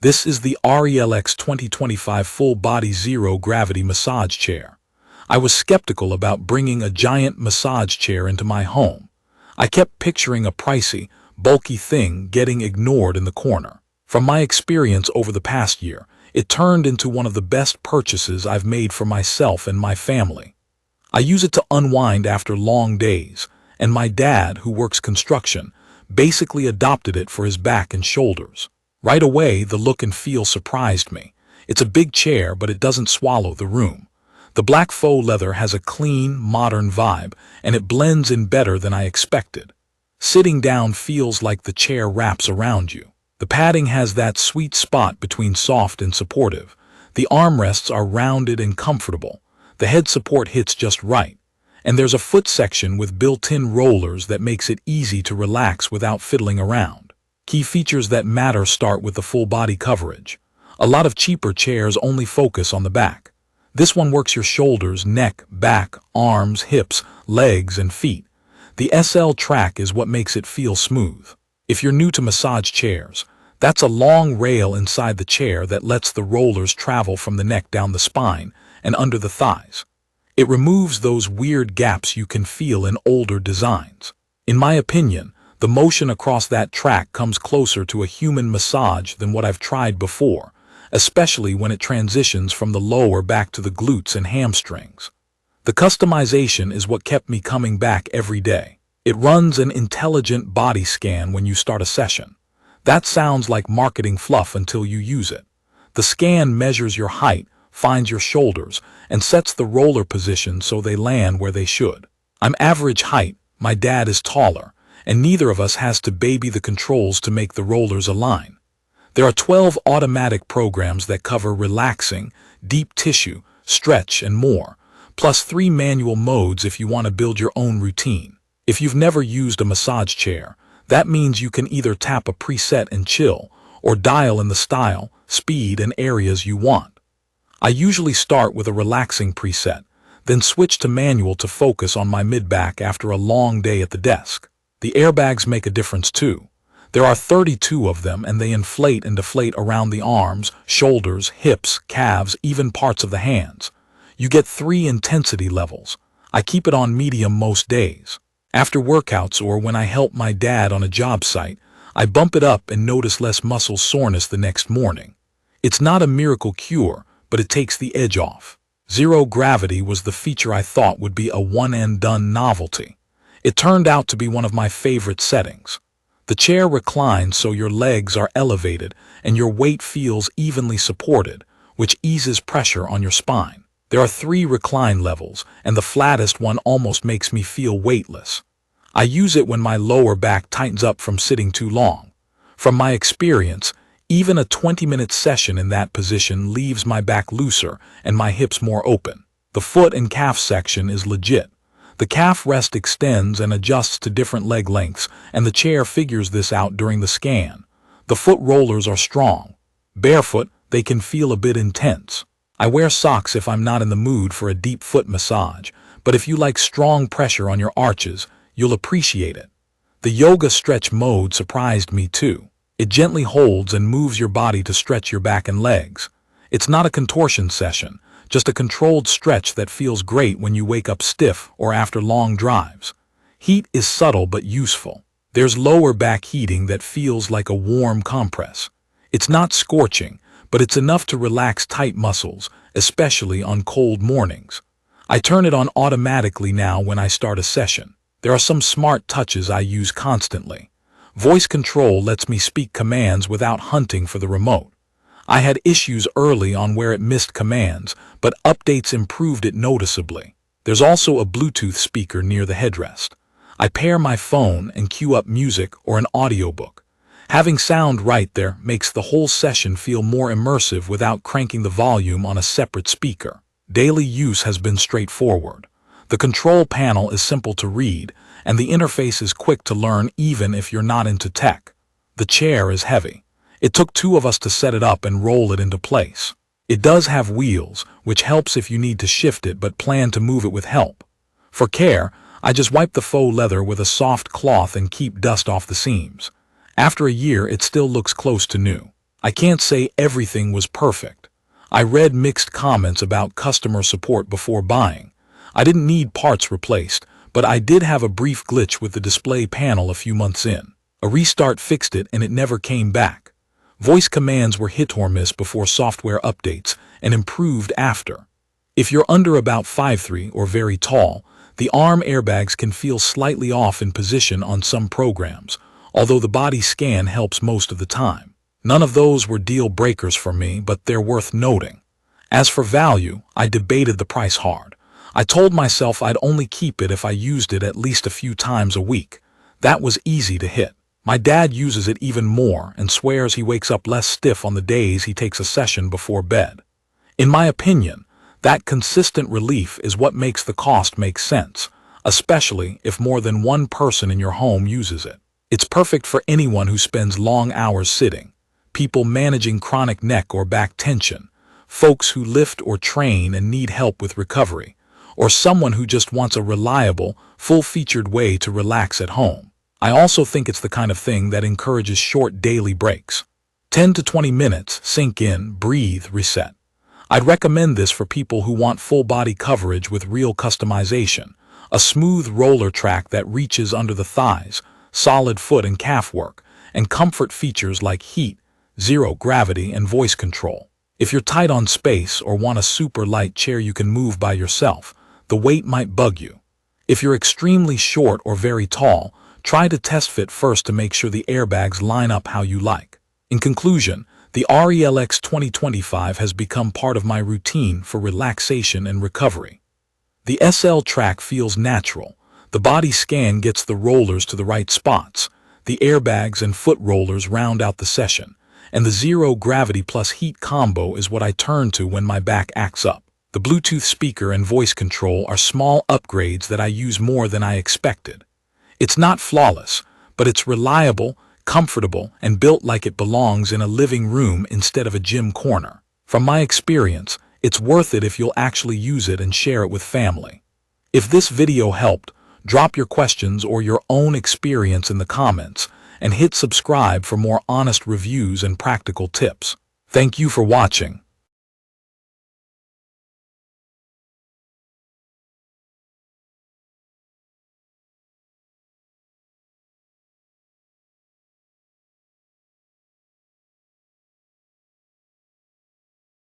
This is the RELX 2025 Full Body Zero Gravity Massage Chair. I was skeptical about bringing a giant massage chair into my home. I kept picturing a pricey, bulky thing getting ignored in the corner. From my experience over the past year, it turned into one of the best purchases I've made for myself and my family. I use it to unwind after long days, and my dad, who works construction, basically adopted it for his back and shoulders. Right away, the look and feel surprised me. It's a big chair, but it doesn't swallow the room. The black faux leather has a clean, modern vibe, and it blends in better than I expected. Sitting down feels like the chair wraps around you. The padding has that sweet spot between soft and supportive. The armrests are rounded and comfortable. The head support hits just right. And there's a foot section with built-in rollers that makes it easy to relax without fiddling around. Key features that matter start with the full body coverage. A lot of cheaper chairs only focus on the back. This one works your shoulders, neck, back, arms, hips, legs, and feet. The SL track is what makes it feel smooth. If you're new to massage chairs, that's a long rail inside the chair that lets the rollers travel from the neck down the spine and under the thighs. It removes those weird gaps you can feel in older designs. In my opinion, the motion across that track comes closer to a human massage than what I've tried before, especially when it transitions from the lower back to the glutes and hamstrings. The customization is what kept me coming back every day. It runs an intelligent body scan when you start a session. That sounds like marketing fluff until you use it. The scan measures your height, finds your shoulders, and sets the roller position so they land where they should. I'm average height, my dad is taller, and neither of us has to baby the controls to make the rollers align. There are 12 automatic programs that cover relaxing, deep tissue, stretch, and more, plus 3 manual modes if you want to build your own routine. If you've never used a massage chair, that means you can either tap a preset and chill, or dial in the style, speed, and areas you want. I usually start with a relaxing preset, then switch to manual to focus on my mid-back after a long day at the desk. The airbags make a difference too. There are 32 of them, and they inflate and deflate around the arms, shoulders, hips, calves, even parts of the hands. You get 3 intensity levels. I keep it on medium most days. After workouts or when I help my dad on a job site, I bump it up and notice less muscle soreness the next morning. It's not a miracle cure, but it takes the edge off. Zero gravity was the feature I thought would be a one-and-done novelty. It turned out to be one of my favorite settings. The chair reclines so your legs are elevated and your weight feels evenly supported, which eases pressure on your spine. There are 3 recline levels, and the flattest one almost makes me feel weightless. I use it when my lower back tightens up from sitting too long. From my experience, even a 20-minute session in that position leaves my back looser and my hips more open. The foot and calf section is legit. The calf rest extends and adjusts to different leg lengths, and the chair figures this out during the scan. The foot rollers are strong. Barefoot, they can feel a bit intense. I wear socks if I'm not in the mood for a deep foot massage, but if you like strong pressure on your arches, you'll appreciate it. The yoga stretch mode surprised me too. It gently holds and moves your body to stretch your back and legs. It's not a contortion session, just a controlled stretch that feels great when you wake up stiff or after long drives. Heat is subtle but useful. There's lower back heating that feels like a warm compress. It's not scorching, but it's enough to relax tight muscles, especially on cold mornings. I turn it on automatically now when I start a session. There are some smart touches I use constantly. Voice control lets me speak commands without hunting for the remote. I had issues early on where it missed commands, but updates improved it noticeably. There's also a Bluetooth speaker near the headrest. I pair my phone and cue up music or an audiobook. Having sound right there makes the whole session feel more immersive without cranking the volume on a separate speaker. Daily use has been straightforward. The control panel is simple to read, and the interface is quick to learn even if you're not into tech. The chair is heavy. It took 2 of us to set it up and roll it into place. It does have wheels, which helps if you need to shift it but plan to move it with help. For care, I just wipe the faux leather with a soft cloth and keep dust off the seams. After a year, it still looks close to new. I can't say everything was perfect. I read mixed comments about customer support before buying. I didn't need parts replaced, but I did have a brief glitch with the display panel a few months in. A restart fixed it and it never came back. Voice commands were hit or miss before software updates and improved after. If you're under about 5'3" or very tall, the arm airbags can feel slightly off in position on some programs, although the body scan helps most of the time. None of those were deal breakers for me, but they're worth noting. As for value, I debated the price hard. I told myself I'd only keep it if I used it at least a few times a week. That was easy to hit. My dad uses it even more and swears he wakes up less stiff on the days he takes a session before bed. In my opinion, that consistent relief is what makes the cost make sense, especially if more than one person in your home uses it. It's perfect for anyone who spends long hours sitting, people managing chronic neck or back tension, folks who lift or train and need help with recovery, or someone who just wants a reliable, full-featured way to relax at home. I also think it's the kind of thing that encourages short daily breaks. 10 to 20 minutes, sink in, breathe, reset. I'd recommend this for people who want full-body coverage with real customization, a smooth roller track that reaches under the thighs, solid foot and calf work, and comfort features like heat, zero gravity, and voice control. If you're tight on space or want a super light chair you can move by yourself, the weight might bug you. If you're extremely short or very tall, try to test fit first to make sure the airbags line up how you like. In conclusion, the RELX 2025 has become part of my routine for relaxation and recovery. The SL track feels natural. The body scan gets the rollers to the right spots. The airbags and foot rollers round out the session. And the zero gravity plus heat combo is what I turn to when my back acts up. The Bluetooth speaker and voice control are small upgrades that I use more than I expected. It's not flawless, but it's reliable, comfortable, and built like it belongs in a living room instead of a gym corner. From my experience, it's worth it if you'll actually use it and share it with family. If this video helped, drop your questions or your own experience in the comments, and hit subscribe for more honest reviews and practical tips. Thank you for watching.